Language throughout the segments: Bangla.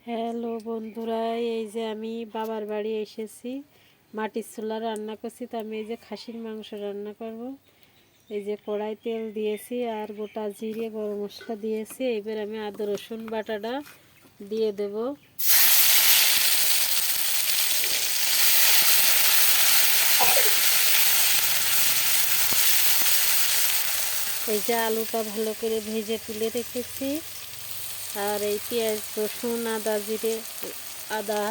হ্যালো বন্ধুরা, এই যে আমি বাবার বাড়ি এসেছি, মাটির চুলা রান্না করছি। তো আমি এই যে খাসির মাংস রান্না করব। এই যে কড়াই তেল দিয়েছি আর গোটা জিরে গরম মশলা দিয়েছি। এবার আমি আদা রসুন বাটাটা দিয়ে দেব। এই যে আলুটা ভালো করে ভেজে তুলে রেখেছি। আর এই পেঁয়াজ রসুন আদা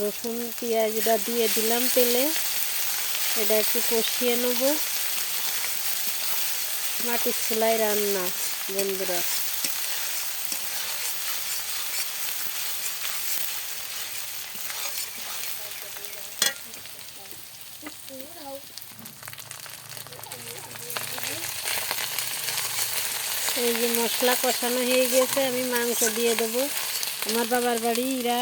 রসুন পেঁয়াজটা দিয়ে দিলাম তেলে। এটা একটু কষিয়ে নেব। মাটির চুলায় রান্না বন্ধুরা। এই যে মশলা কষানো হয়ে গেছে, আমি মাংস দিয়ে দেবো। আমার বাবার বাড়ি এরা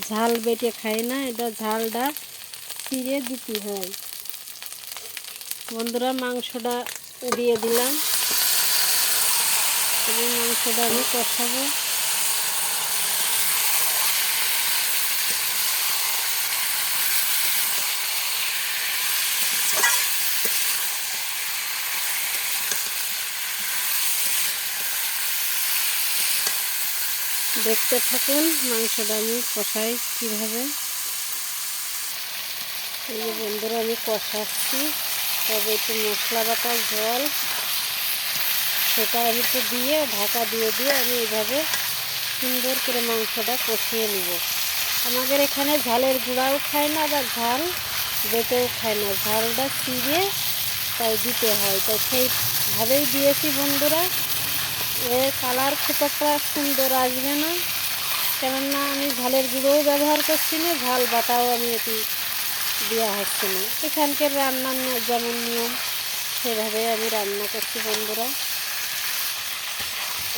ঝাল বেটে খায় না, এটা ঝালটা চিড়ে দিতে হয় বন্ধুরা। মাংসটা দিয়ে দিলাম এবং মাংসটা আমি কষাবো। দেখতে থাকুন মাংসটা আমি কষাই কীভাবে। এই যে বন্ধুরা আমি কষাচ্ছি, তবে একটু মশলা বাটা জল সেটা আমি একটু দিয়ে ঢাকা দিয়ে আমি এইভাবে সুন্দর করে মাংসটা কষিয়ে নেব। আমাদের এখানে ঝালের গুঁড়াও খায় না, বা ঝাল বেটেও খায় না, ঝালটা চিড়ে তাই দিতে হয়। তাই সেইভাবেই দিয়েছি বন্ধুরা। এর কালার খুব একটা সুন্দর আসবে না, কেননা আমি ঝালের গুঁড়োও ব্যবহার করছি না, ঝাল বাটাও আমি এটি দেওয়া হচ্ছে না। এখানকার রান্নার যেমন নিয়ম সেভাবে আমি রান্না করছি বন্ধুরা।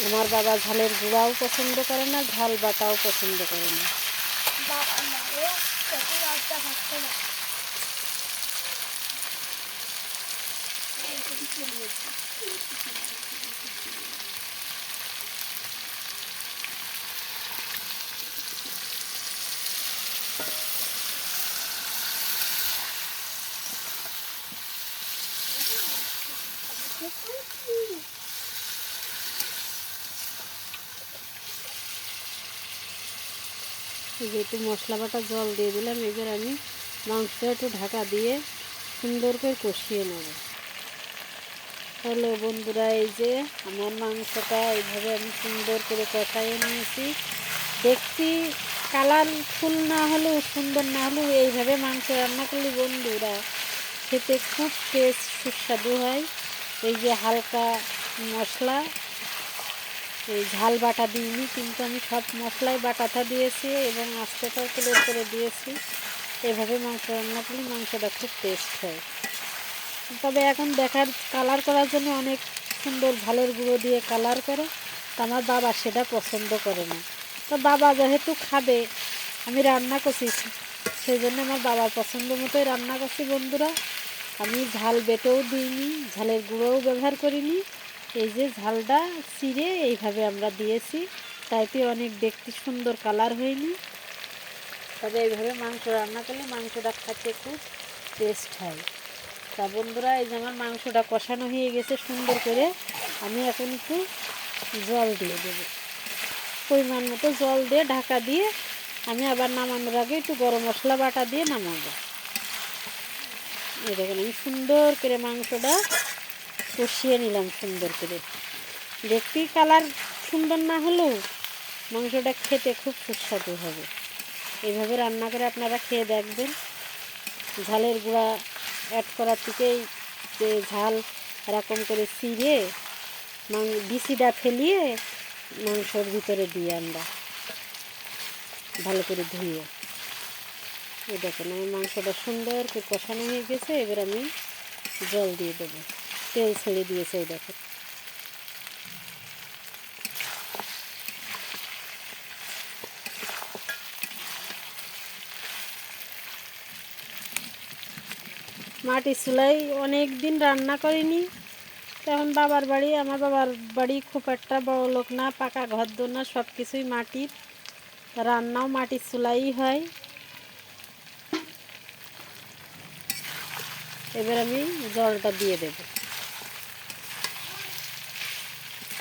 আমার বাবা ঝালের গুঁড়াও পছন্দ করে না, ঝাল বাটাও পছন্দ করে না। যেহেতু মশলা বাটা জল দিয়ে দিলাম, এবার আমি মাংসটা একটু ঢাকা দিয়ে সুন্দর করে কষিয়ে নেব। হ্যালো বন্ধুরা, এই যে আমার মাংসটা এইভাবে আমি সুন্দর করে কষাইয়ে নিয়েছি। দেখছি কালারফুল না হলেও, সুন্দর না হলেও, এইভাবে মাংস রান্না করলে বন্ধুরা খেতে খুব টেস্ট সুস্বাদু হয়। এই যে হালকা মশলা, এই ঝাল বাটা দিইনি, কিন্তু আমি সব মশলাই বাটাটা দিয়েছি এবং আস্তেটাও তেলের করে দিয়েছি। এভাবে মাংস রান্না করলে মাংসটা খুব টেস্ট হয়। তবে এখন দেখার কালার করার জন্য অনেক সুন্দর ঝালের গুঁড়ো দিয়ে কালার করে, তো আমার বাবা সেটা পছন্দ করে না। তো বাবা যেহেতু খাবে, আমি রান্না করছি, সেই জন্য আমার বাবার পছন্দ মতোই রান্না করছি বন্ধুরা। আমি ঝাল বেটেও দিইনি, ঝালের গুঁড়োও ব্যবহার করিনি। এই যে ঝালটা চিড়ে এইভাবে আমরা দিয়েছি, তাইতে অনেক দেখতে সুন্দর কালার হয়নি। তবে এইভাবে মাংস রান্না করলে মাংসটা খেতে খুব টেস্ট হয়। তা বন্ধুরা, এই যে আমার মাংসটা কষানো হয়ে গেছে সুন্দর করে, আমি এখন একটু জল দিয়ে দেবো। পরিমাণ মতো জল দিয়ে ঢাকা দিয়ে আমি আবার নামানোর আগে একটু গরম মশলা বাটা দিয়ে নামাবো। এই দেখেন আমি সুন্দর করে মাংসটা কষিয়ে নিলাম সুন্দর করে। দেখতেই কালার সুন্দর না হলেও মাংসটা খেতে খুব সুস্বাদু হবে। এইভাবে রান্না করে আপনারা খেয়ে দেখবেন। ঝালের গুঁড়া অ্যাড করার থেকেই যে ঝাল এরকম করে চিড়ে বিচিটা ফেলিয়ে মাংসর ভিতরে দিয়ে আমরা ভালো করে ধুয়ে, এই দেখেন আমার মাংসটা সুন্দর করে কষানো হয়ে গেছে। এবার আমি জল দিয়ে দেবো, তেল ছেড়ে দিয়েছে। এই দেখেন মাটির চুলায় অনেক দিন রান্না করিনি। তেমন বাবার বাড়ি, আমার বাবার বাড়ি খুব একটা বড় লোক না, পাকা ঘর দোর না, সব কিছুই মাটির। রান্নাও মাটির চুলাই হয়। এবার আমি জলটা দিয়ে দেব।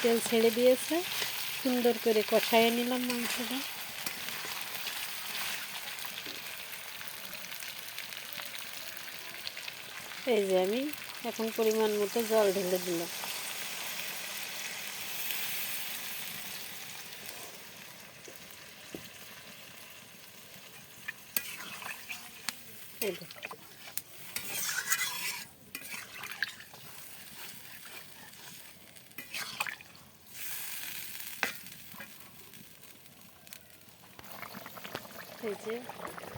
তেল ছেড়ে দিয়েছে, সুন্দর করে কষাইয়ে নিলাম মাংসটা। এই যে আমি এখন পরিমাণ মতো জল ঢেলে দিলাম। এই যে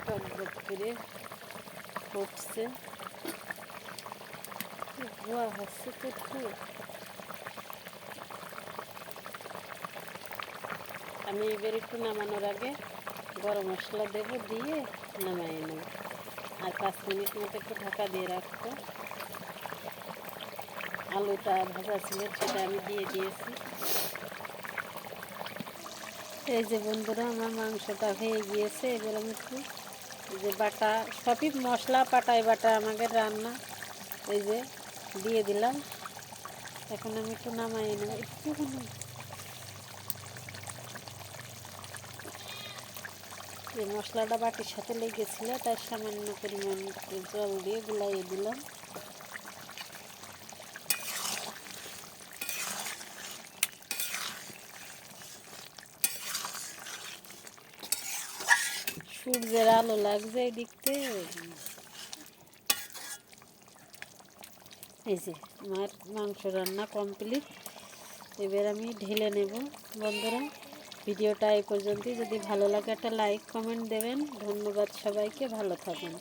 টকবক করে ফুটছে, ধোয়া হচ্ছে তো খুব। আমি এবার একটু নামানোর আগে গরম মশলা দেবো, দিয়ে নামাই নেব। আর 5 মিনিট মতো একটু ঢাকা দিয়ে রাখবো। আলুটা ভাজা ছিল সেটা আমি দিয়ে দিয়েছি। এই যে বন্ধুরা আমার মাংসটা হয়ে গিয়েছে। এবার আমি একটু যে বাটা, সবই মশলা পাটায় বাটা আমাদের রান্না, এই যে দিয়ে দিলাম। এখন আমি একটু নামাই নেব একটুখানি। এই মশলাটা বাটির সাথে লেগেছিল, তাই সামান্য পরিমাণ জল দিয়ে গুলাইয়ে দিলাম। সূর্যের আলো লাগছে এই দিকতে। এই যে আমার মাংস রান্না কমপ্লিট। এবার আমি ঢেলে নেব। বন্ধুরা ভিডিওটা এই পর্যন্তই। যদি ভালো লাগে একটা লাইক কমেন্ট দেবেন। ধন্যবাদ সবাইকে, ভালো থাকুন।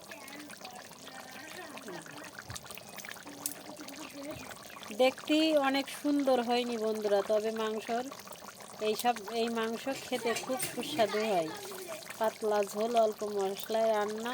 দেখতেই অনেক সুন্দর হয়নি বন্ধুরা, তবে এই মাংস খেতে খুব সুস্বাদু হয়। পাতলা ঝোল, অল্প মশলায় রান্না।